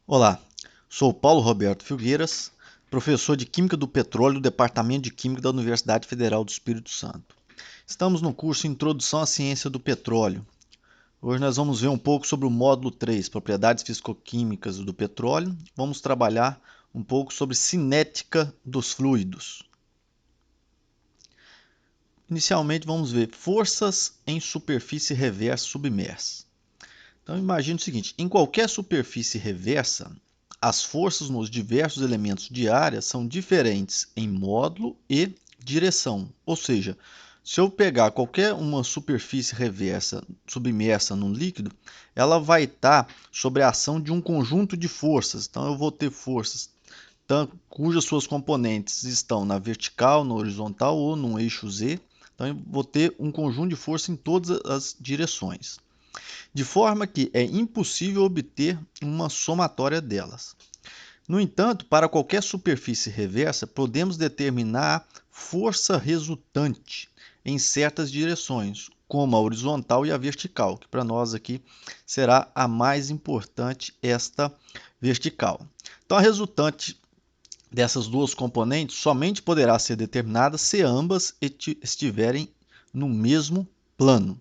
Olá, sou Paulo Roberto Filgueiras, professor de Química do Petróleo do Departamento de Química da Universidade Federal do Espírito Santo. Estamos no curso Introdução à Ciência do Petróleo. Hoje nós vamos ver um pouco sobre o módulo 3, Propriedades Físico-Químicas do Petróleo. Vamos trabalhar um pouco sobre cinética dos fluidos. Inicialmente vamos ver forças em superfície reversa submersa. Então imagine o seguinte, em qualquer superfície reversa, as forças nos diversos elementos de área são diferentes em módulo e direção. Ou seja, se eu pegar qualquer uma superfície reversa submersa num líquido, ela vai estar sob a ação de um conjunto de forças. Então eu vou ter forças cujas suas componentes estão na vertical, na horizontal ou no eixo Z. Então eu vou ter um conjunto de força em todas as direções, de forma que é impossível obter uma somatória delas. No entanto, para qualquer superfície reversa, podemos determinar a força resultante em certas direções, como a horizontal e a vertical, que para nós aqui será a mais importante, esta vertical. Então, a resultante dessas duas componentes somente poderá ser determinada se ambas estiverem no mesmo plano.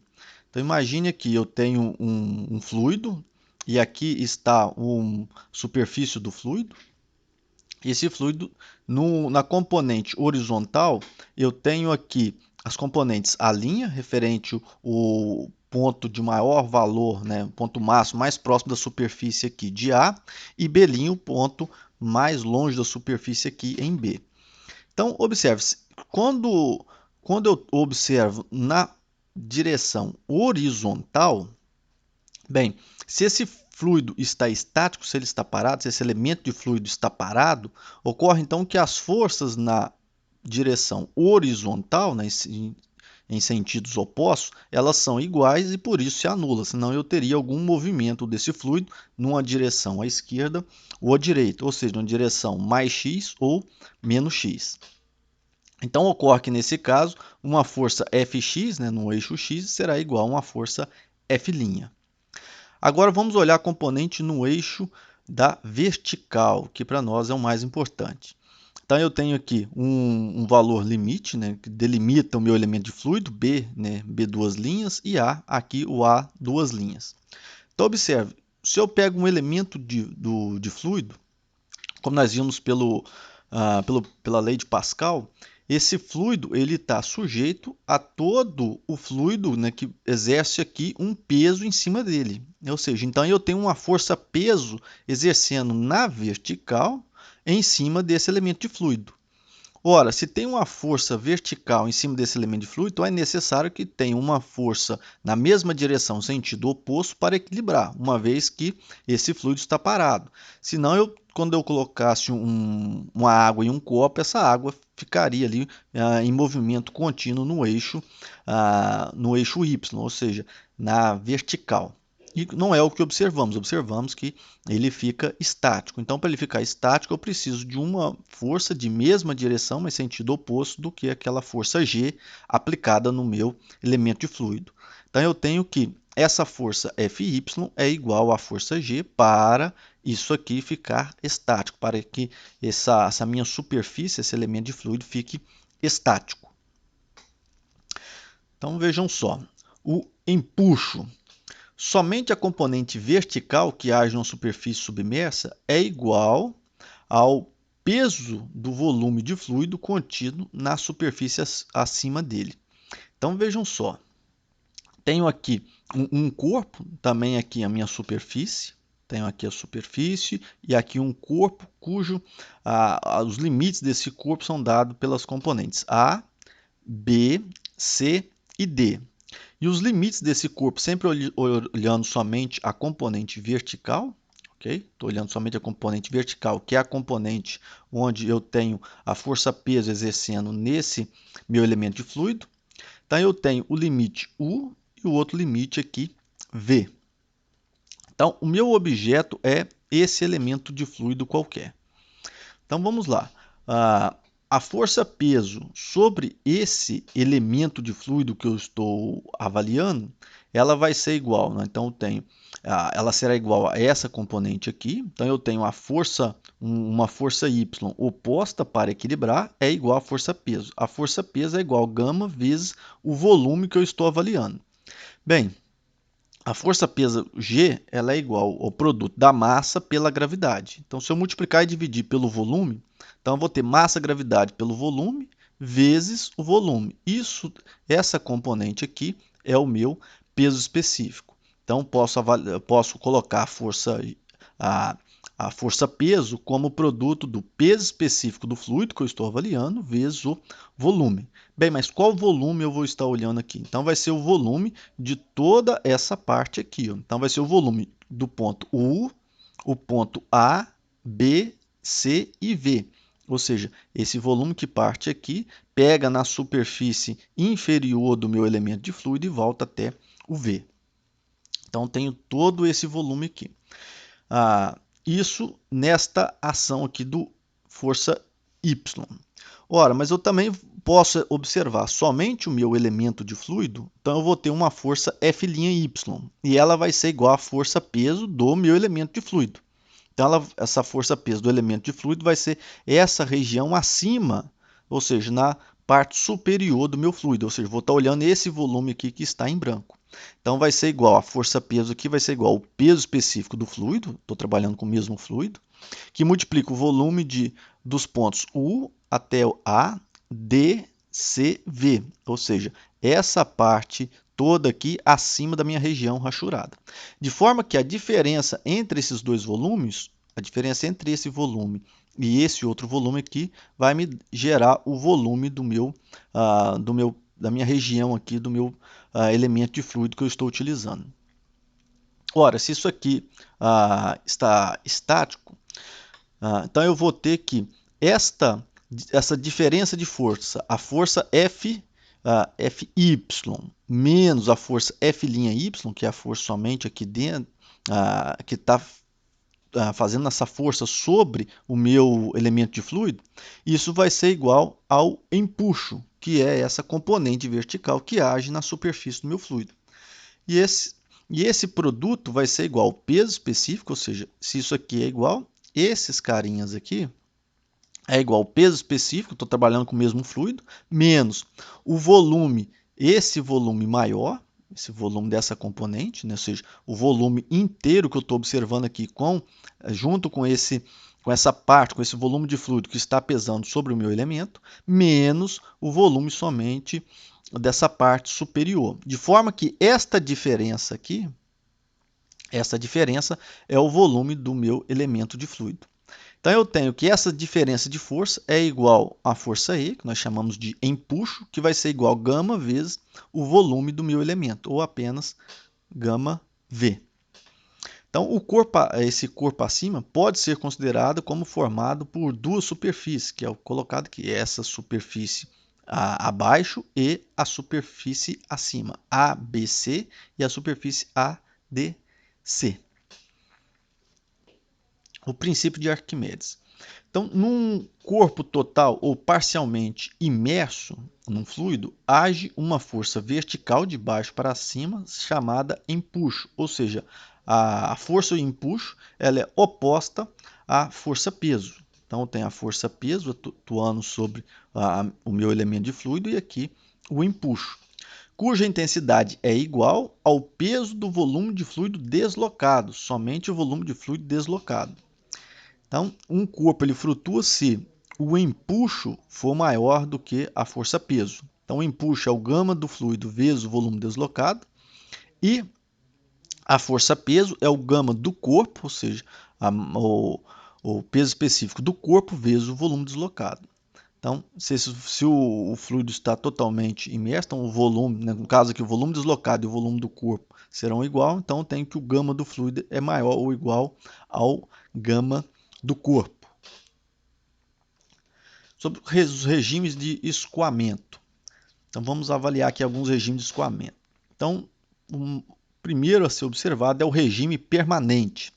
Então imagine aqui, eu tenho um fluido e aqui está a superfície do fluido. Esse fluido, na componente horizontal, eu tenho aqui as componentes A', referente o ponto de maior valor, né, ponto máximo mais próximo da superfície aqui de A, e B', o ponto mais longe da superfície aqui em B. Então, observe-se, quando eu observo na direção horizontal, bem, se esse fluido está estático, se ele está parado, se esse elemento de fluido está parado, ocorre então que as forças na direção horizontal, né, em sentidos opostos, elas são iguais e por isso se anula, senão eu teria algum movimento desse fluido numa direção à esquerda ou à direita, ou seja, numa direção mais x ou menos x. Então ocorre que nesse caso, uma força Fx, né, no eixo x, será igual a uma força F'. Agora vamos olhar a componente no eixo da vertical, que para nós é o mais importante. Então eu tenho aqui um valor limite, né, que delimita o meu elemento de fluido, B, né, B duas linhas, e A, aqui o A duas linhas. Então observe, se eu pego um elemento de fluido, como nós vimos pela lei de Pascal, esse fluido ele está sujeito a todo o fluido, né, que exerce aqui um peso em cima dele. Ou seja, então eu tenho uma força-peso exercendo na vertical em cima desse elemento de fluido. Ora, se tem uma força vertical em cima desse elemento de fluido, então é necessário que tenha uma força na mesma direção, sentido oposto, para equilibrar, uma vez que esse fluido está parado. Senão, quando eu colocasse uma água em um copo, essa água ficaria ali em movimento contínuo no eixo Y, ou seja, na vertical. E não é o que observamos. Observamos que ele fica estático. Então, para ele ficar estático, eu preciso de uma força de mesma direção, mas sentido oposto do que aquela força G aplicada no meu elemento de fluido. Então, eu tenho que essa força Fy é igual à força G para isso aqui ficar estático, para que essa minha superfície, esse elemento de fluido, fique estático. Então, vejam só, o empuxo. Somente a componente vertical que age na superfície submersa é igual ao peso do volume de fluido contido na superfície acima dele. Então vejam só, tenho aqui um corpo, também aqui a minha superfície, tenho aqui a superfície e aqui um corpo os limites desse corpo são dados pelas componentes A, B, C e D. E os limites desse corpo, sempre olhando somente a componente vertical, ok? Estou olhando somente a componente vertical, que é a componente onde eu tenho a força-peso exercendo nesse meu elemento de fluido. Então, eu tenho o limite U e o outro limite aqui, V. Então, o meu objeto é esse elemento de fluido qualquer. Então, vamos lá. A força-peso sobre esse elemento de fluido que eu estou avaliando ela vai ser igual, né? Então eu tenho, ela será igual a essa componente aqui. Então eu tenho a força, uma força Y oposta para equilibrar é igual à força peso. A força peso é igual a gama vezes o volume que eu estou avaliando. Bem, a força peso G ela é igual ao produto da massa pela gravidade. Então, se eu multiplicar e dividir pelo volume, então eu vou ter massa-gravidade pelo volume vezes o volume. Essa componente aqui é o meu peso específico. Então, posso colocar a, a força peso como produto do peso específico do fluido que eu estou avaliando vezes o volume. Bem, mas qual volume eu vou estar olhando aqui? Então, vai ser o volume de toda essa parte aqui. Ó. Então, vai ser o volume do ponto U, o ponto A, B, C e V. Ou seja, esse volume que parte aqui, pega na superfície inferior do meu elemento de fluido e volta até o V. Então, tenho todo esse volume aqui. Isso nesta ação aqui do força Y. Ora, mas eu também posso observar somente o meu elemento de fluido, então eu vou ter uma força F'Y, e ela vai ser igual à força peso do meu elemento de fluido. Então, essa força peso do elemento de fluido vai ser essa região acima, ou seja, na parte superior do meu fluido, ou seja, vou estar olhando esse volume aqui que está em branco. Então, vai ser igual, a força peso aqui vai ser igual ao peso específico do fluido, estou trabalhando com o mesmo fluido, que multiplica o volume dos pontos U até o A, D, C, V, ou seja, essa parte toda aqui acima da minha região rachurada. De forma que a diferença entre esses dois volumes, a diferença entre esse volume e esse outro volume aqui, vai me gerar o volume da minha região aqui, do meu elemento de fluido que eu estou utilizando. Ora, se isso aqui está estático, então eu vou ter que essa diferença de força, a força Fy menos a força F'Y, que é a força somente aqui dentro, que está fazendo essa força sobre o meu elemento de fluido, isso vai ser igual ao empuxo, que é essa componente vertical que age na superfície do meu fluido. E esse produto vai ser igual ao peso específico, ou seja, se isso aqui é igual, esses carinhas aqui é igual ao peso específico, estou trabalhando com o mesmo fluido, menos o volume, esse volume maior, esse volume dessa componente, né? Ou seja, o volume inteiro que eu estou observando aqui junto com essa parte, com esse volume de fluido que está pesando sobre o meu elemento, menos o volume somente dessa parte superior. De forma que esta diferença aqui, essa diferença é o volume do meu elemento de fluido. Então, eu tenho que essa diferença de força é igual à força E, que nós chamamos de empuxo, que vai ser igual a gama vezes o volume do meu elemento, ou apenas gama V. Então, esse corpo acima pode ser considerado como formado por duas superfícies, que é o colocado aqui, essa superfície abaixo e a superfície acima, ABC, e a superfície ADC. O princípio de Arquimedes. Então, num corpo total ou parcialmente imerso num fluido, age uma força vertical de baixo para cima chamada empuxo, ou seja, a força empuxo ela é oposta à força peso. Então, eu tenho a força peso atuando sobre o meu elemento de fluido e aqui o empuxo, cuja intensidade é igual ao peso do volume de fluido deslocado, somente o volume de fluido deslocado. Então, um corpo ele flutua se o empuxo for maior do que a força-peso. Então, o empuxo é o gama do fluido vezes o volume deslocado e a força-peso é o gama do corpo, ou seja, o peso específico do corpo vezes o volume deslocado. Então, se o fluido está totalmente imerso, então o volume, no caso aqui, o volume deslocado e o volume do corpo serão igual, então eu tenho que o gama do fluido é maior ou igual ao gama do corpo. Sobre os regimes de escoamento. Então, vamos avaliar aqui alguns regimes de escoamento. Então, o primeiro a ser observado é o regime permanente.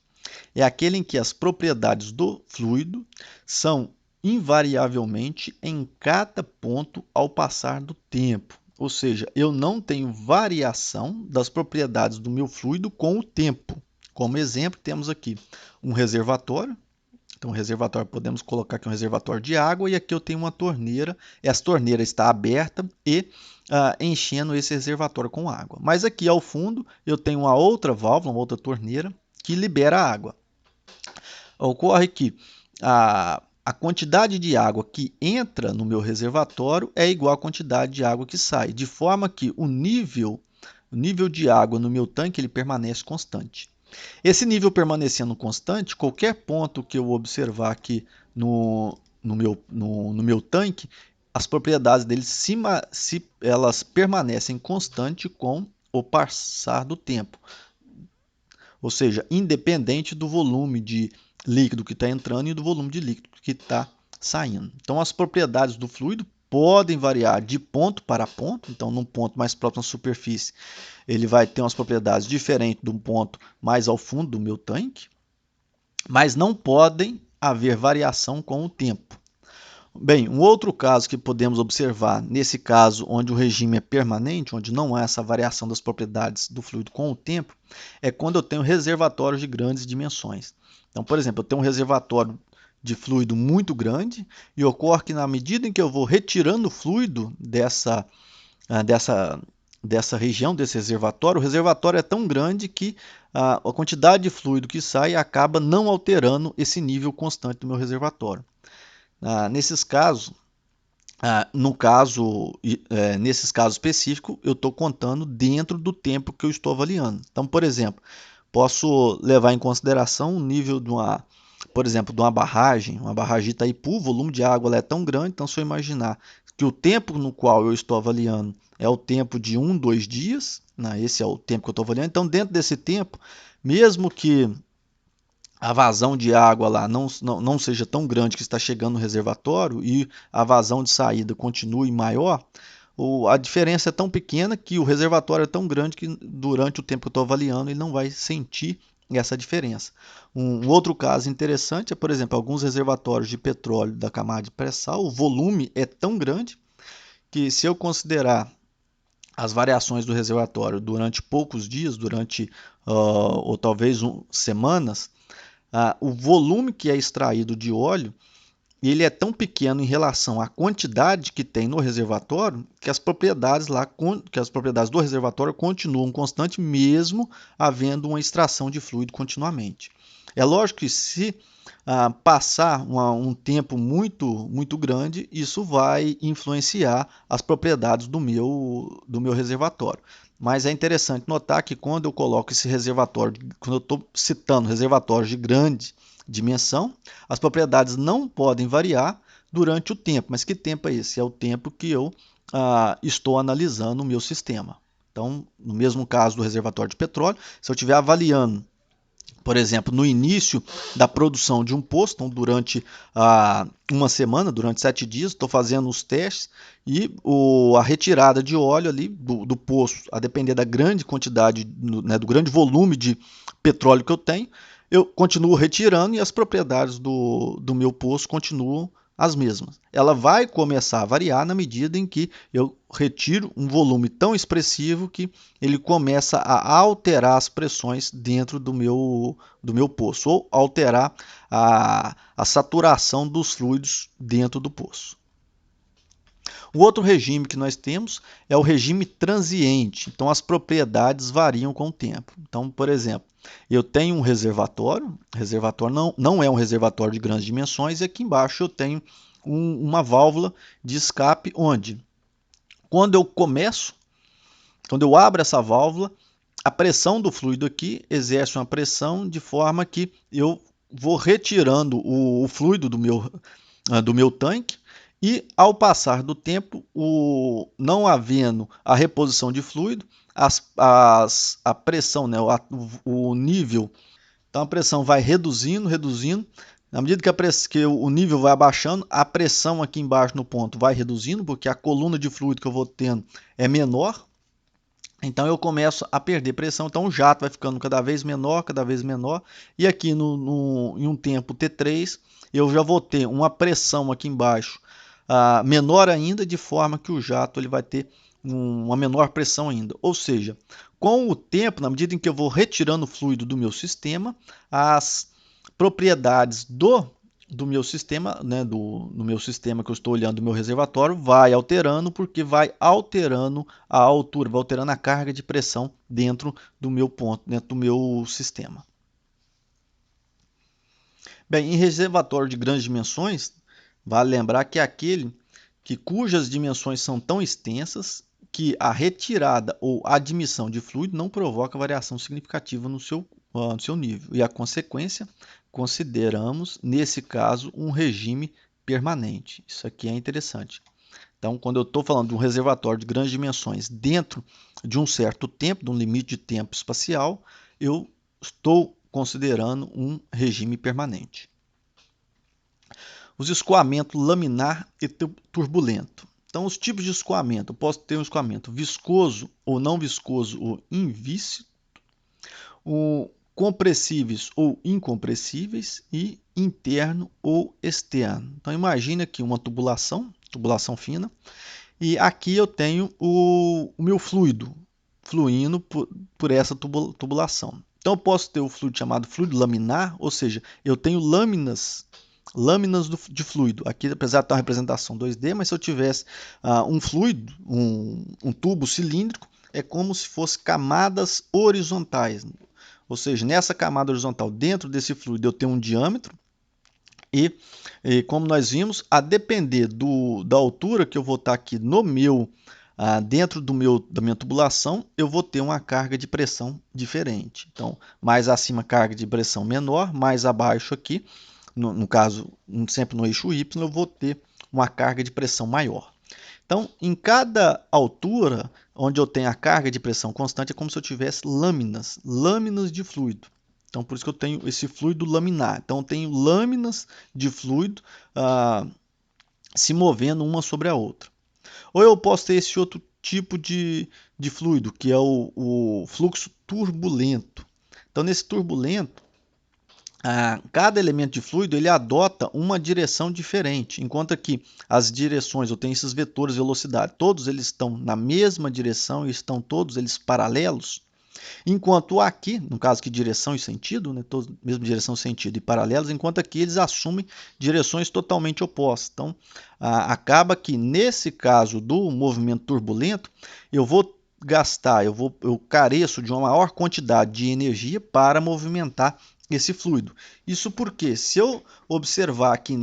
É aquele em que as propriedades do fluido são invariavelmente em cada ponto ao passar do tempo. ou seja, eu não tenho variação das propriedades do meu fluido com o tempo. Como exemplo, temos aqui um reservatório. Então, o reservatório, podemos colocar aqui um reservatório de água e aqui eu tenho uma torneira. Essa torneira está aberta e enchendo esse reservatório com água. Mas aqui ao fundo eu tenho uma outra válvula, uma outra torneira que libera água. Ocorre que a quantidade de água que entra no meu reservatório é igual à quantidade de água que sai, de forma que o nível de água no meu tanque ele permanece constante. Esse nível permanecendo constante, qualquer ponto que eu observar aqui no meu tanque, as propriedades dele elas permanecem constantes com o passar do tempo. Ou seja, independente do volume de líquido que está entrando e do volume de líquido que está saindo. Então, as propriedades do fluido podem variar de ponto para ponto. Então, num ponto mais próximo à superfície, ele vai ter umas propriedades diferentes de um ponto mais ao fundo do meu tanque, mas não podem haver variação com o tempo. Bem, um outro caso que podemos observar, nesse caso onde o regime é permanente, onde não há essa variação das propriedades do fluido com o tempo, é quando eu tenho reservatórios de grandes dimensões. Então, por exemplo, eu tenho um reservatório de fluido muito grande e ocorre que na medida em que eu vou retirando o fluido dessa região, desse reservatório, o reservatório é tão grande que a quantidade de fluido que sai acaba não alterando esse nível constante do meu reservatório. Nesses casos, nesses casos específicos, eu estou contando dentro do tempo que eu estou avaliando. Então, por exemplo, posso levar em consideração o nível por exemplo, de uma barragem Itaipu, o volume de água lá é tão grande, então se eu imaginar que o tempo no qual eu estou avaliando é o tempo de 1, 2 dias, né? Esse é o tempo que eu estou avaliando, então dentro desse tempo, mesmo que a vazão de água lá não seja tão grande que está chegando no reservatório e a vazão de saída continue maior, a diferença é tão pequena que o reservatório é tão grande que durante o tempo que eu estou avaliando ele não vai sentir essa diferença. Um outro caso interessante é, por exemplo, alguns reservatórios de petróleo da camada de pré-sal, o volume é tão grande que se eu considerar as variações do reservatório durante poucos dias, ou talvez semanas, o volume que é extraído de óleo ele é tão pequeno em relação à quantidade que tem no reservatório que as propriedades do reservatório continuam constantes mesmo havendo uma extração de fluido continuamente. É lógico que se passar um tempo muito grande, isso vai influenciar as propriedades do meu reservatório. Mas é interessante notar que quando eu coloco esse reservatório, quando eu estou citando reservatórios de grande dimensão, as propriedades não podem variar durante o tempo. Mas que tempo é esse? É o tempo que eu estou analisando o meu sistema. Então, no mesmo caso do reservatório de petróleo, se eu estiver avaliando, por exemplo, no início da produção de um poço, então durante uma semana, durante 7 dias, estou fazendo os testes e a retirada de óleo ali do poço, a depender da grande quantidade, né, do grande volume de petróleo que eu tenho, eu continuo retirando e as propriedades do meu poço continuam as mesmas. Ela vai começar a variar na medida em que eu retiro um volume tão expressivo que ele começa a alterar as pressões dentro do meu poço, ou alterar a saturação dos fluidos dentro do poço. O outro regime que nós temos é o regime transiente. Então, as propriedades variam com o tempo. Então, por exemplo, eu tenho um reservatório não é um reservatório de grandes dimensões, e aqui embaixo eu tenho uma válvula de escape onde, quando eu abro essa válvula, a pressão do fluido aqui exerce uma pressão de forma que eu vou retirando o fluido do meu tanque. E ao passar do tempo, não havendo a reposição de fluido, a pressão, né, o nível, então a pressão vai reduzindo. Na medida que o nível vai abaixando, a pressão aqui embaixo no ponto vai reduzindo, porque a coluna de fluido que eu vou tendo é menor. Então eu começo a perder pressão, então o jato vai ficando cada vez menor, e aqui em um tempo T3 eu já vou ter uma pressão aqui embaixo menor ainda, de forma que o jato ele vai ter uma menor pressão ainda. Ou seja, com o tempo, na medida em que eu vou retirando o fluido do meu sistema, as propriedades do meu sistema, né, do meu sistema que eu estou olhando, do meu reservatório, vai alterando, porque vai alterando a altura, vai alterando a carga de pressão dentro do meu ponto, dentro do meu sistema. Bem, em reservatório de grandes dimensões, vale lembrar que é aquele cujas dimensões são tão extensas que a retirada ou admissão de fluido não provoca variação significativa no seu nível. E a consequência, consideramos, nesse caso, um regime permanente. Isso aqui é interessante. Então, quando eu estou falando de um reservatório de grandes dimensões dentro de um certo tempo, de um limite de tempo espacial, eu estou considerando um regime permanente. Os escoamentos laminar e turbulento. Então, os tipos de escoamento. Eu posso ter um escoamento viscoso ou não viscoso ou invíscido, compressíveis ou incompressíveis e interno ou externo. Então, imagine aqui uma tubulação fina, e aqui eu tenho o meu fluido fluindo por essa tubulação. Então, eu posso ter o fluido chamado fluido laminar, ou seja, eu tenho lâminas de fluido. Aqui, apesar de ter uma representação 2D, mas se eu tivesse um fluido, um tubo cilíndrico, é como se fosse camadas horizontais. Ou seja, nessa camada horizontal, dentro desse fluido, eu tenho um diâmetro e como nós vimos, a depender da altura que eu vou estar aqui no meu dentro da minha tubulação, eu vou ter uma carga de pressão diferente. Então, mais acima, carga de pressão menor, mais abaixo aqui, no caso, sempre no eixo Y, eu vou ter uma carga de pressão maior. Então, em cada altura onde eu tenho a carga de pressão constante, é como se eu tivesse lâminas de fluido. Então, por isso que eu tenho esse fluido laminar. Então, eu tenho lâminas de fluido se movendo uma sobre a outra. Ou eu posso ter esse outro tipo de fluido, que é o fluxo turbulento. Então, nesse turbulento, cada elemento de fluido ele adota uma direção diferente, enquanto que as direções, eu tenho esses vetores de velocidade, todos eles estão na mesma direção e estão todos eles paralelos, enquanto aqui, no caso aqui direção e sentido, né, todos, mesma direção, sentido e paralelos, enquanto aqui eles assumem direções totalmente opostas. Então, acaba que nesse caso do movimento turbulento, eu vou gastar, eu careço de uma maior quantidade de energia para movimentar esse fluido. Isso porque, se eu observar aqui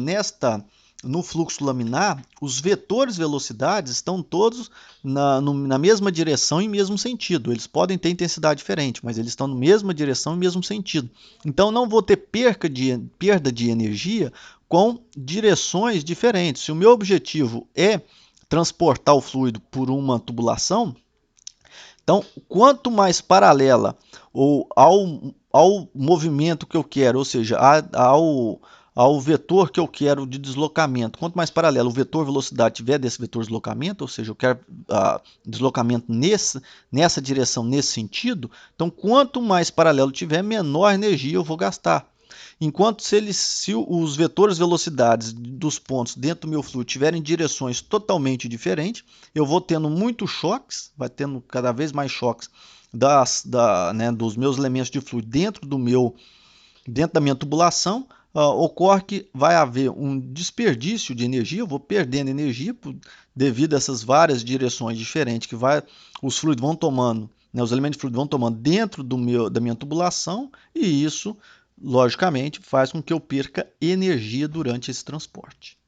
no fluxo laminar, os vetores velocidades estão todos na mesma direção e mesmo sentido. Eles podem ter intensidade diferente, mas eles estão na mesma direção e mesmo sentido. Então, não vou ter perda de energia com direções diferentes. Se o meu objetivo é transportar o fluido por uma tubulação, então, quanto mais paralela ou ao movimento que eu quero, ou seja, ao vetor que eu quero de deslocamento, quanto mais paralelo o vetor velocidade tiver desse vetor deslocamento, ou seja, eu quero deslocamento nessa direção, nesse sentido, então quanto mais paralelo tiver, menor energia eu vou gastar. Enquanto se os vetores velocidades dos pontos dentro do meu fluido tiverem direções totalmente diferentes, eu vou tendo muitos choques, vai tendo cada vez mais choques dos meus elementos de fluido dentro da minha tubulação. Ocorre que vai haver um desperdício de energia, eu vou perdendo energia devido a essas várias direções diferentes que os fluidos vão tomando, né, os elementos de fluido vão tomando dentro da minha tubulação, e isso logicamente, faz com que eu perca energia durante esse transporte.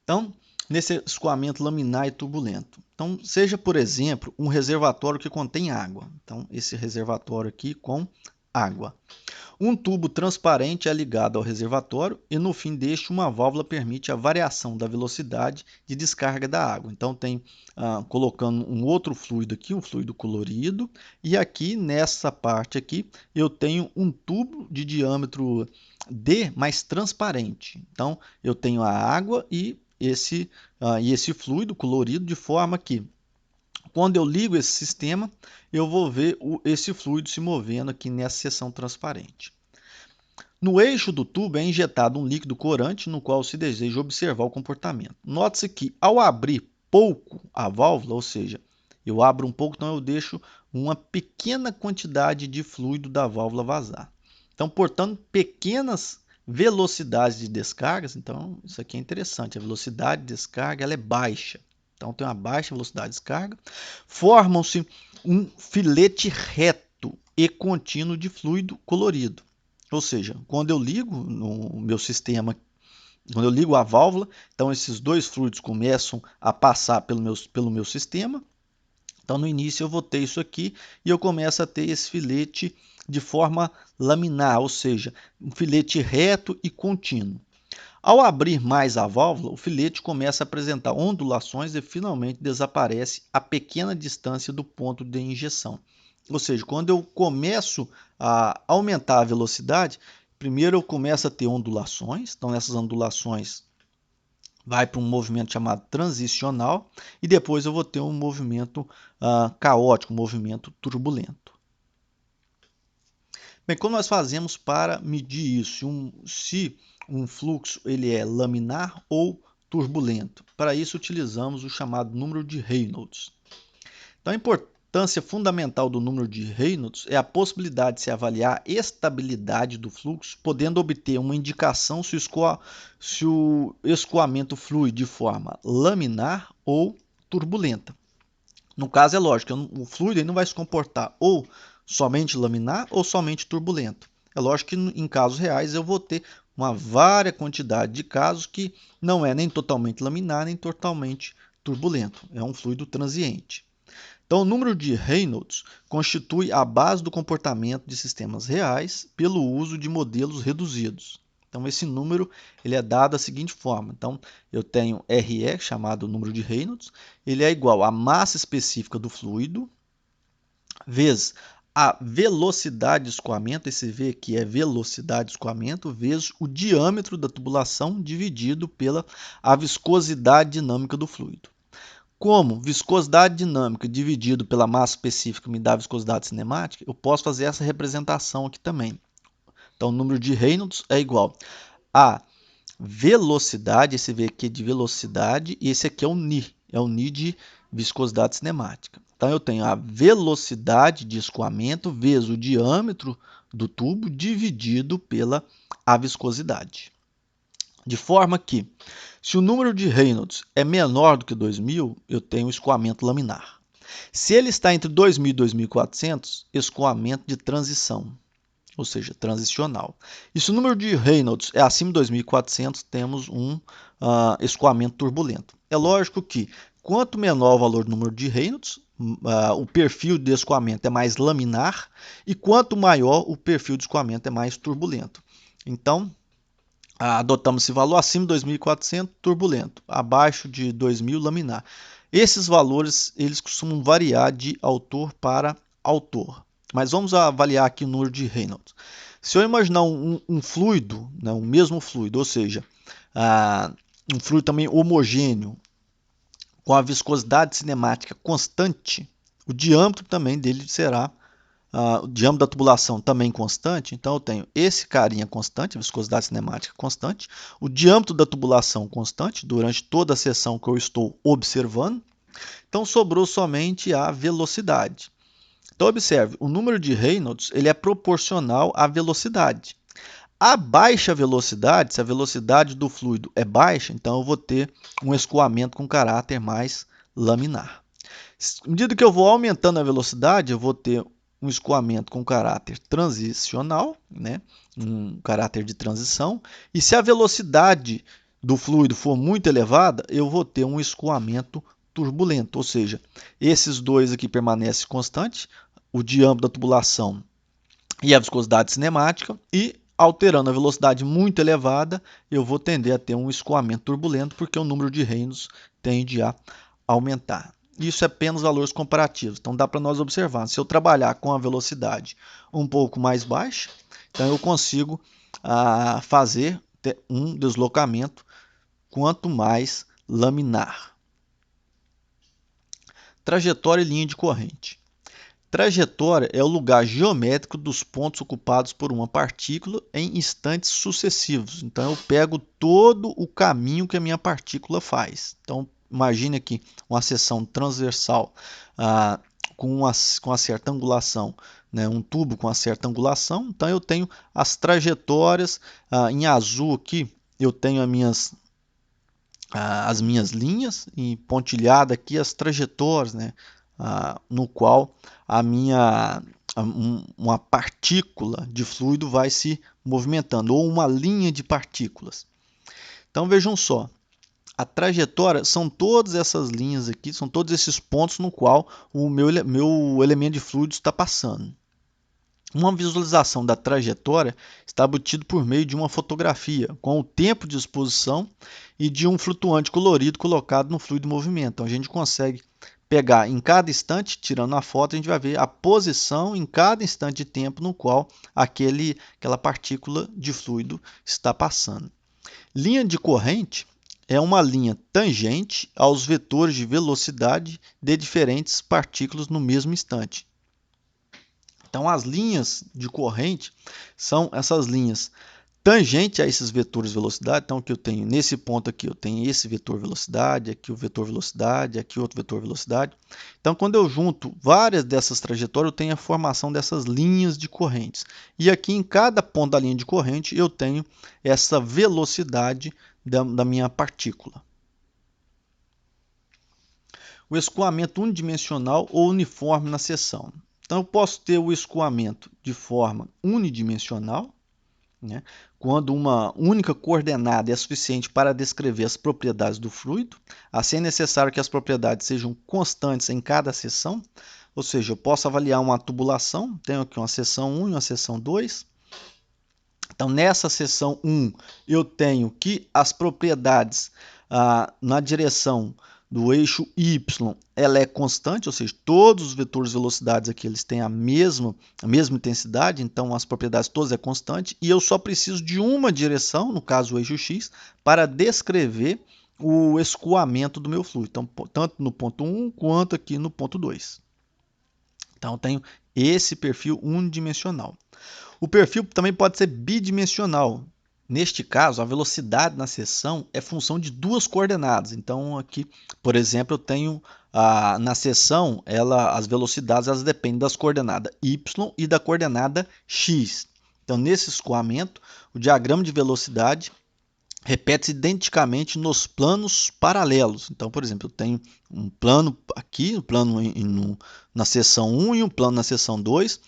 Então, nesse escoamento laminar e turbulento. Então, seja, por exemplo, um reservatório que contém água. Então, esse reservatório aqui com água. Um tubo transparente é ligado ao reservatório e no fim deste uma válvula permite a variação da velocidade de descarga da água. Então tem colocando um outro fluido aqui, um fluido colorido, e aqui nessa parte aqui eu tenho um tubo de diâmetro D, mais transparente. Então eu tenho a água e esse fluido colorido, de forma que quando eu ligo esse sistema, eu vou ver esse fluido se movendo aqui nessa seção transparente. No eixo do tubo é injetado um líquido corante no qual se deseja observar o comportamento. Note-se que ao abrir pouco a válvula, ou seja, eu abro um pouco, então eu deixo uma pequena quantidade de fluido da válvula vazar. Então, portanto, pequenas velocidades de descargas, então isso aqui é interessante, a velocidade de descarga ela é baixa. Então, tem uma baixa velocidade de descarga, formam-se um filete reto e contínuo de fluido colorido. Ou seja, quando eu ligo no meu sistema, quando eu ligo a válvula, então esses dois fluidos começam a passar pelo meu sistema. Então, no início eu vou ter isso aqui e eu começo a ter esse filete de forma laminar, ou seja, um filete reto e contínuo. Ao abrir mais a válvula, o filete começa a apresentar ondulações e finalmente desaparece a pequena distância do ponto de injeção. Ou seja, quando eu começo a aumentar a velocidade, primeiro eu começo a ter ondulações, então essas ondulações vai para um movimento chamado transicional e depois eu vou ter um movimento caótico, um movimento turbulento. Bem, como nós fazemos para medir isso? Se um fluxo ele é laminar ou turbulento? Para isso utilizamos o chamado número de Reynolds. Então, a importância fundamental do número de Reynolds é a possibilidade de se avaliar a estabilidade do fluxo, podendo obter uma indicação se o escoamento flui de forma laminar ou turbulenta. No caso, é lógico, o fluido ele não vai se comportar ou somente laminar ou somente turbulento. É lógico que em casos reais eu vou ter uma vária quantidade de casos que não é nem totalmente laminar nem totalmente turbulento. É um fluido transiente. Então, o número de Reynolds constitui a base do comportamento de sistemas reais pelo uso de modelos reduzidos. Então, esse número ele é dado da seguinte forma. Então, eu tenho RE, chamado número de Reynolds, ele é igual à massa específica do fluido, vezes a velocidade de escoamento, esse V aqui é velocidade de escoamento, vezes o diâmetro da tubulação dividido pela a viscosidade dinâmica do fluido. Como viscosidade dinâmica dividido pela massa específica me dá viscosidade cinemática, eu posso fazer essa representação aqui também. Então, o número de Reynolds é igual a velocidade, esse V aqui é de velocidade, e esse aqui é o Ni de viscosidade cinemática. Então, eu tenho a velocidade de escoamento vezes o diâmetro do tubo dividido pela a viscosidade. De forma que, se o número de Reynolds é menor do que 2.000, eu tenho escoamento laminar. Se ele está entre 2.000 e 2.400, escoamento de transição, ou seja, transicional. E se o número de Reynolds é acima de 2.400, temos um escoamento turbulento. É lógico que, quanto menor o valor do número de Reynolds, o perfil de escoamento é mais laminar, e quanto maior o perfil de escoamento é mais turbulento. Então, adotamos esse valor acima de 2.400, turbulento, abaixo de 2.000, laminar. Esses valores eles costumam variar de autor para autor, mas vamos avaliar aqui o número de Reynolds. Se eu imaginar um fluido, né, um mesmo fluido, ou seja, um fluido também homogêneo, com a viscosidade cinemática constante, o diâmetro também dele será o diâmetro da tubulação também constante, então eu tenho esse carinha constante, a viscosidade cinemática constante, o diâmetro da tubulação constante durante toda a seção que eu estou observando, então sobrou somente a velocidade. Então observe, o número de Reynolds ele é proporcional à velocidade. A baixa velocidade, se a velocidade do fluido é baixa, então eu vou ter um escoamento com caráter mais laminar. À medida que eu vou aumentando a velocidade, eu vou ter um escoamento com caráter transicional, né? Um caráter de transição. E se a velocidade do fluido for muito elevada, eu vou ter um escoamento turbulento, ou seja, esses dois aqui permanecem constantes, o diâmetro da tubulação e a viscosidade cinemática, e alterando a velocidade muito elevada, eu vou tender a ter um escoamento turbulento, porque o número de Reynolds tende a aumentar. Isso é apenas valores comparativos, então dá para nós observar. Se eu trabalhar com a velocidade um pouco mais baixa, então eu consigo fazer um deslocamento quanto mais laminar. Trajetória e linha de corrente. Trajetória é o lugar geométrico dos pontos ocupados por uma partícula em instantes sucessivos. Então eu pego todo o caminho que a minha partícula faz. Então imagine aqui uma seção transversal com uma certa angulação, né, um tubo com uma certa angulação. Então eu tenho as trajetórias, em azul aqui eu tenho as minhas linhas, e pontilhada aqui as trajetórias, né, no qual uma partícula de fluido vai se movimentando, ou uma linha de partículas. Então vejam só, a trajetória são todas essas linhas aqui, são todos esses pontos no qual o meu elemento de fluido está passando. Uma visualização da trajetória está obtida por meio de uma fotografia, com o tempo de exposição e de um flutuante colorido colocado no fluido em movimento. Então a gente consegue pegar em cada instante, tirando a foto, a gente vai ver a posição em cada instante de tempo no qual aquela partícula de fluido está passando. Linha de corrente é uma linha tangente aos vetores de velocidade de diferentes partículas no mesmo instante. Então, as linhas de corrente são essas linhas tangente a esses vetores de velocidade. Então, que eu tenho nesse ponto aqui, eu tenho esse vetor velocidade, aqui o vetor velocidade, aqui outro vetor velocidade. Então, quando eu junto várias dessas trajetórias, eu tenho a formação dessas linhas de correntes. E aqui em cada ponto da linha de corrente, eu tenho essa velocidade da minha partícula. O escoamento unidimensional ou uniforme na seção. Então, eu posso ter o escoamento de forma unidimensional, né, quando uma única coordenada é suficiente para descrever as propriedades do fluido. Assim, é necessário que as propriedades sejam constantes em cada seção. Ou seja, eu posso avaliar uma tubulação, tenho aqui uma seção 1 e uma seção 2. Então, nessa seção 1, eu tenho que as propriedades na direção do eixo Y, ela é constante, ou seja, todos os vetores de velocidades aqui eles têm a mesma intensidade, então as propriedades todas é constante, e eu só preciso de uma direção, no caso o eixo X, para descrever o escoamento do meu fluido, então, tanto no ponto 1 quanto aqui no ponto 2. Então, eu tenho esse perfil unidimensional. O perfil também pode ser bidimensional. Neste caso, a velocidade na seção é função de duas coordenadas. Então, aqui, por exemplo, eu tenho na seção, as velocidades elas dependem das coordenadas y e da coordenada x. Então, nesse escoamento, o diagrama de velocidade repete-se identicamente nos planos paralelos. Então, por exemplo, eu tenho um plano aqui, um plano na seção 1 e um plano na seção 2,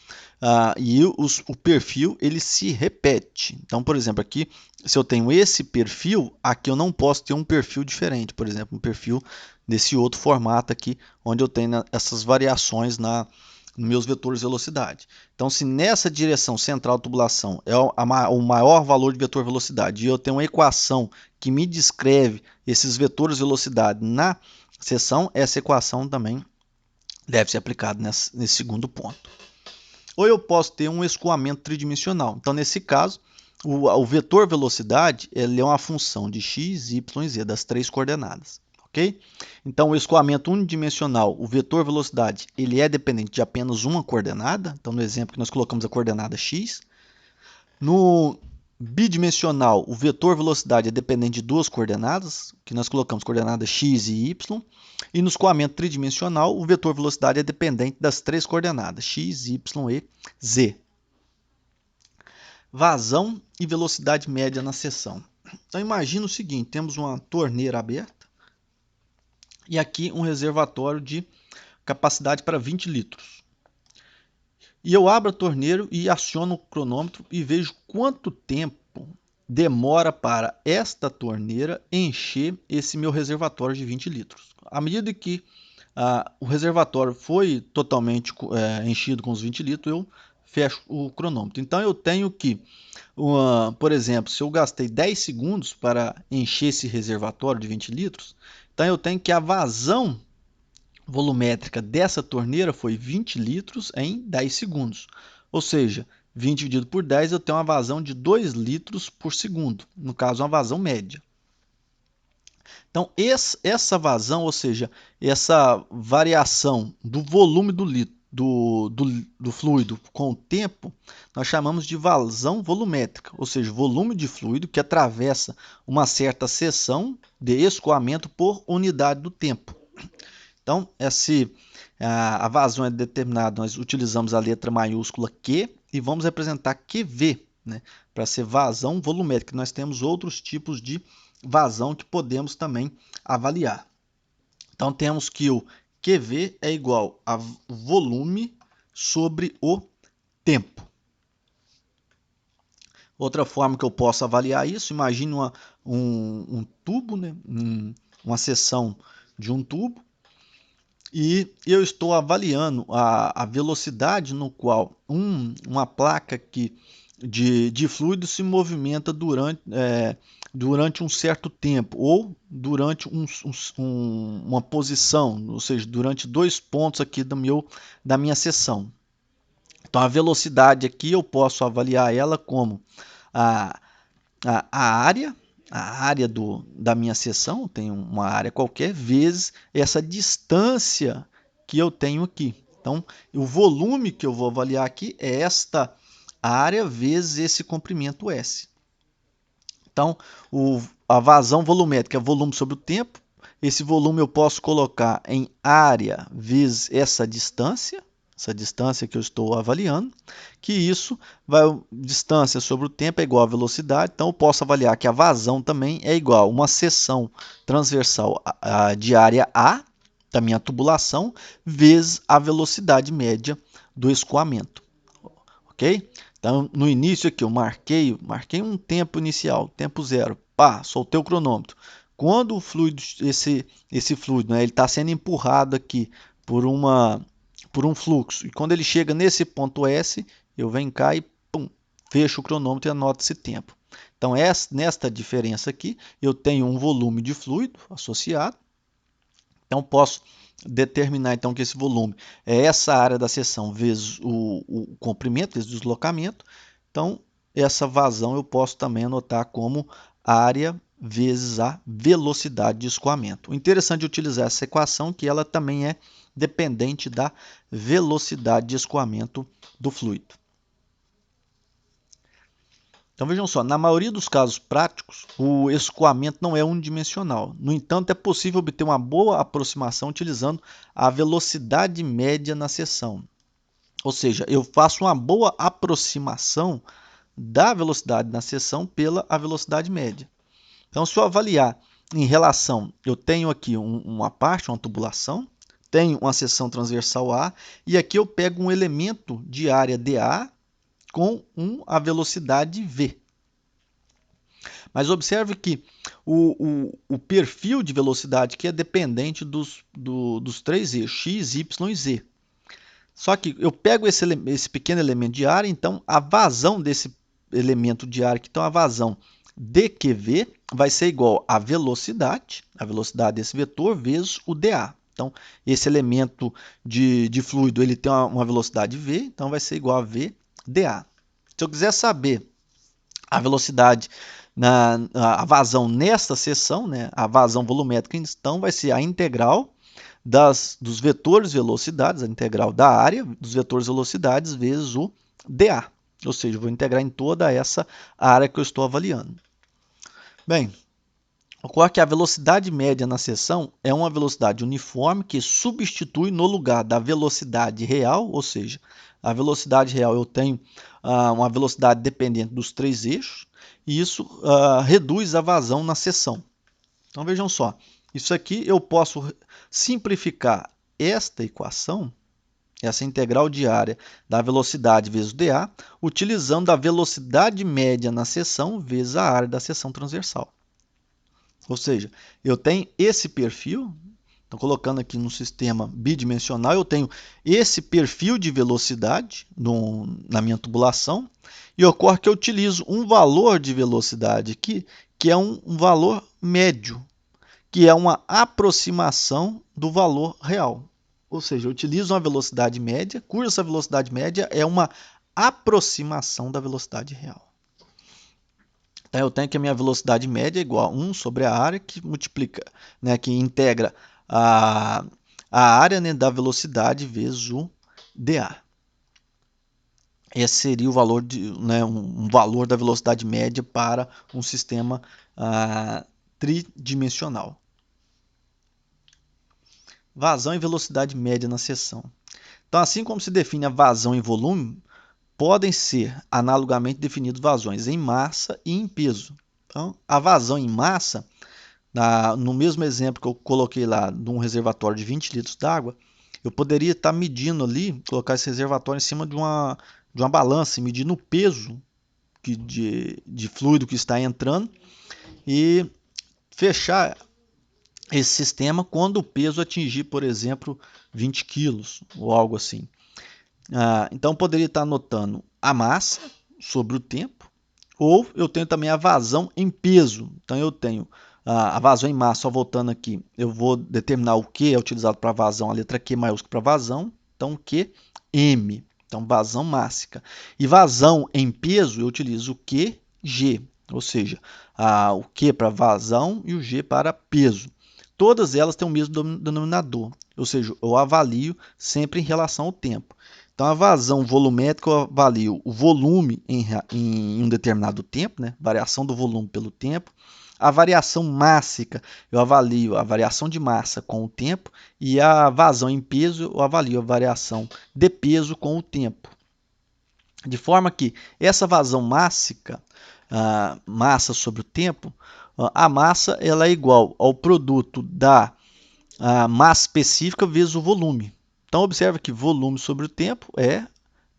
e o perfil ele se repete. Então, por exemplo, aqui, se eu tenho esse perfil, aqui eu não posso ter um perfil diferente, por exemplo, um perfil desse outro formato aqui, onde eu tenho essas variações nos meus vetores de velocidade. Então, se nessa direção central da tubulação é o maior valor de vetor velocidade e eu tenho uma equação que me descreve esses vetores de velocidade na seção, essa equação também deve ser aplicada nesse segundo ponto. Ou eu posso ter um escoamento tridimensional. Então, nesse caso, o vetor velocidade ele é uma função de x, y e z, das três coordenadas. Okay? Então, o escoamento unidimensional, o vetor velocidade, ele é dependente de apenas uma coordenada. Então, no exemplo que nós colocamos a coordenada x. No bidimensional, o vetor velocidade é dependente de duas coordenadas, que nós colocamos coordenadas x e y. E no escoamento tridimensional, o vetor velocidade é dependente das três coordenadas, x, y e z. Vazão e velocidade média na seção. Então, imagina o seguinte, temos uma torneira aberta e aqui um reservatório de capacidade para 20 litros. E eu abro a torneira e aciono o cronômetro e vejo quanto tempo demora para esta torneira encher esse meu reservatório de 20 litros. À medida que o reservatório foi totalmente enchido com os 20 litros, eu fecho o cronômetro. Então, eu tenho que, por exemplo, se eu gastei 10 segundos para encher esse reservatório de 20 litros, então eu tenho que a vazão volumétrica dessa torneira foi 20 litros em 10 segundos. Ou seja, 20 dividido por 10, eu tenho uma vazão de 2 litros por segundo. No caso, uma vazão média. Então, essa vazão, ou seja, essa variação do volume do fluido com o tempo, nós chamamos de vazão volumétrica, ou seja, volume de fluido que atravessa uma certa seção de escoamento por unidade do tempo. Então, a vazão é determinada, nós utilizamos a letra maiúscula Q e vamos representar QV, né, para ser vazão volumétrica. Nós temos outros tipos de vazão que podemos também avaliar. Então, temos que o QV é igual a volume sobre o tempo. Outra forma que eu posso avaliar isso, imagine um tubo, né? Uma seção de um tubo, e eu estou avaliando a velocidade no qual uma placa de fluido se movimenta durante um certo tempo, ou durante uma posição, ou seja, durante 2 pontos aqui da minha seção. Então, a velocidade aqui eu posso avaliar ela como a, a área da minha seção, tem uma área qualquer, vezes essa distância que eu tenho aqui. Então, o volume que eu vou avaliar aqui é esta área vezes esse comprimento S. Então, a vazão volumétrica é volume sobre o tempo. Esse volume eu posso colocar em área vezes essa distância que eu estou avaliando, que isso distância sobre o tempo é igual a velocidade, então eu posso avaliar que a vazão também é igual a uma seção transversal de área A da minha tubulação vezes a velocidade média do escoamento, ok? Então, no início aqui eu marquei um tempo inicial, tempo zero, pá, soltei o cronômetro. Quando o fluido, esse fluido, né, ele está sendo empurrado aqui por um fluxo, e quando ele chega nesse ponto S, eu venho cá e pum, fecho o cronômetro e anoto esse tempo. Então, nesta diferença aqui, eu tenho um volume de fluido associado. Então, posso determinar então que esse volume é essa área da seção vezes o comprimento, vezes o deslocamento. Então, essa vazão eu posso também anotar como área vezes a velocidade de escoamento. O interessante de utilizar essa equação é que ela também é dependente da velocidade de escoamento do fluido. Então vejam só, na maioria dos casos práticos, o escoamento não é unidimensional. No entanto, é possível obter uma boa aproximação utilizando a velocidade média na seção. Ou seja, eu faço uma boa aproximação da velocidade na seção pela a velocidade média. Então, se eu avaliar em relação, eu tenho aqui uma parte, uma tubulação, tenho uma seção transversal A, e aqui eu pego um elemento de área dA com a velocidade v. Mas observe que o perfil de velocidade aqui é dependente dos 3 eixos, x, y e z. Só que eu pego esse pequeno elemento de área, então a vazão desse elemento de área, então a vazão dQv vai ser igual à velocidade desse vetor, vezes o dA. Então, esse elemento de fluido ele tem uma velocidade v, então vai ser igual a v dA. Se eu quiser saber a velocidade, a vazão nesta seção, né, a vazão volumétrica, então vai ser a integral dos vetores velocidades, a integral da área dos vetores velocidades vezes o dA. Ou seja, eu vou integrar em toda essa área que eu estou avaliando. Bem, ocorre que a velocidade média na seção é uma velocidade uniforme que substitui no lugar da velocidade real, ou seja, a velocidade real eu tenho uma velocidade dependente dos 3 eixos, e isso reduz a vazão na seção. Então vejam só, isso aqui eu posso simplificar esta equação, essa integral de área da velocidade vezes o dA, utilizando a velocidade média na seção vezes a área da seção transversal. Ou seja, eu tenho esse perfil, estou colocando aqui no sistema bidimensional, eu tenho esse perfil de velocidade na minha tubulação, e ocorre que eu utilizo um valor de velocidade aqui, que é um valor médio, que é uma aproximação do valor real. Ou seja, eu utilizo uma velocidade média, cuja velocidade média é uma aproximação da velocidade real. Então, eu tenho que a minha velocidade média é igual a 1 sobre a área, que multiplica, né, que integra a área, né, da velocidade vezes o dA. Esse seria o valor um valor da velocidade média para um sistema tridimensional. Vazão e velocidade média na seção. Então, assim como se define a vazão em volume, podem ser analogamente definidos vazões em massa e em peso. Então, a vazão em massa, no mesmo exemplo que eu coloquei lá, de um reservatório de 20 litros d'água, eu poderia estar medindo ali, colocar esse reservatório em cima de uma balança, medindo o peso de fluido que está entrando e fechar esse sistema quando o peso atingir, por exemplo, 20 quilos ou algo assim. Então, poderia estar anotando a massa sobre o tempo, ou eu tenho também a vazão em peso. Então, eu tenho a vazão em massa, só voltando aqui, eu vou determinar o Q é utilizado para vazão, a letra Q maiúscula para vazão, então Q, M. Então, vazão mássica. E vazão em peso, eu utilizo o Q, G, ou seja, o Q para vazão e o G para peso. Todas elas têm o mesmo denominador, ou seja, eu avalio sempre em relação ao tempo. Então, a vazão volumétrica, eu avalio o volume em um determinado tempo, né? Variação do volume pelo tempo. A variação mássica, eu avalio a variação de massa com o tempo. E a vazão em peso, eu avalio a variação de peso com o tempo. De forma que essa vazão mássica, massa sobre o tempo, a massa ela é igual ao produto da massa específica vezes o volume. Então, observe que volume sobre o tempo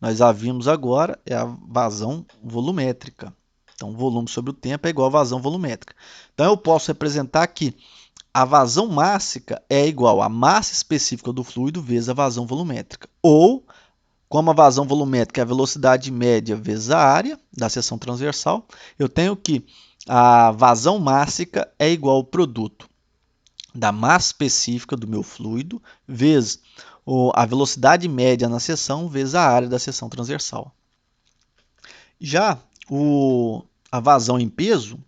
nós já vimos agora, é a vazão volumétrica. Então, volume sobre o tempo é igual a vazão volumétrica. Então, eu posso representar que a vazão mássica é igual à massa específica do fluido vezes a vazão volumétrica. Ou, como a vazão volumétrica é a velocidade média vezes a área da seção transversal, eu tenho que a vazão mássica é igual ao produto da massa específica do meu fluido vezes a velocidade média na seção vezes a área da seção transversal. Já a vazão em peso,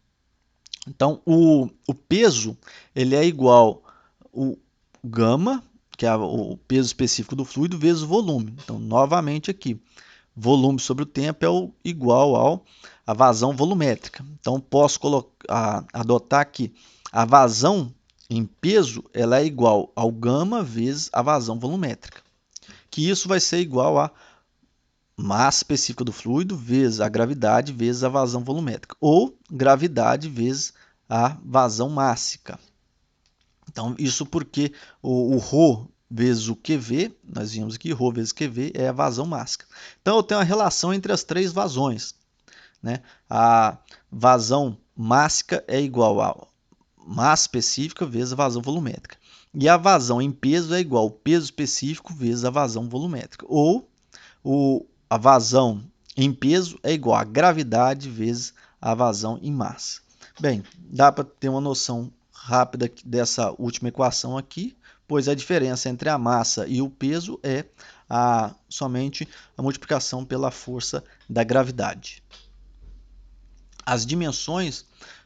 então o peso ele é igual ao gama, que é o peso específico do fluido, vezes o volume. Então, novamente aqui, volume sobre o tempo é igual à vazão volumétrica. Então, posso adotar aqui a vazão em peso ela é igual ao gama vezes a vazão volumétrica, que isso vai ser igual a massa específica do fluido vezes a gravidade vezes a vazão volumétrica, ou gravidade vezes a vazão mássica. Então, isso porque o ρ vezes o QV, nós vimos aqui, ρ vezes QV é a vazão mássica. Então, eu tenho a relação entre as três vazões, né? A vazão mássica é igual a massa específica vezes a vazão volumétrica. E a vazão em peso é igual ao peso específico vezes a vazão volumétrica. Ou a vazão em peso é igual a gravidade vezes a vazão em massa. Bem, dá para ter uma noção rápida dessa última equação aqui, pois a diferença entre a massa e o peso é somente a multiplicação pela força da gravidade. As dimensões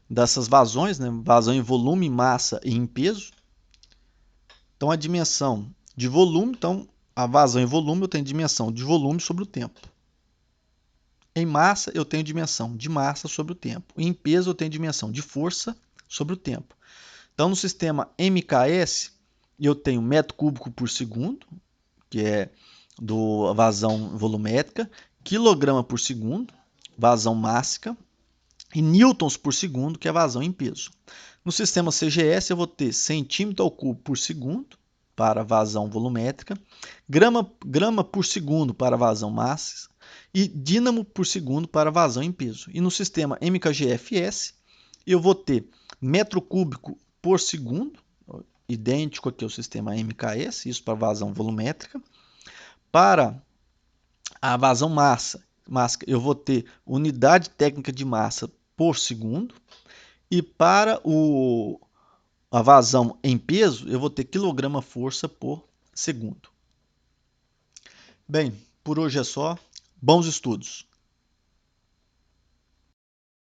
dessas vazões, né? Vazão em volume, massa e em peso. Então, a dimensão de volume, então, a vazão em volume eu tenho dimensão de volume sobre o tempo. Em massa, eu tenho dimensão de massa sobre o tempo. E em peso, eu tenho dimensão de força sobre o tempo. Então, no sistema MKS, eu tenho metro cúbico por segundo, que é do vazão volumétrica, quilograma por segundo, vazão mássica, e newtons por segundo, que é a vazão em peso. No sistema CGS, eu vou ter centímetro ao cubo por segundo para a vazão volumétrica, grama por segundo para a vazão massa e dínamo por segundo para a vazão em peso. E no sistema MKGFS, eu vou ter metro cúbico por segundo, idêntico aqui ao sistema MKS, isso para a vazão volumétrica. Para a vazão massa, eu vou ter unidade técnica de massa por segundo. E para a vazão em peso, eu vou ter quilograma-força por segundo. Bem, por hoje é só. Bons estudos!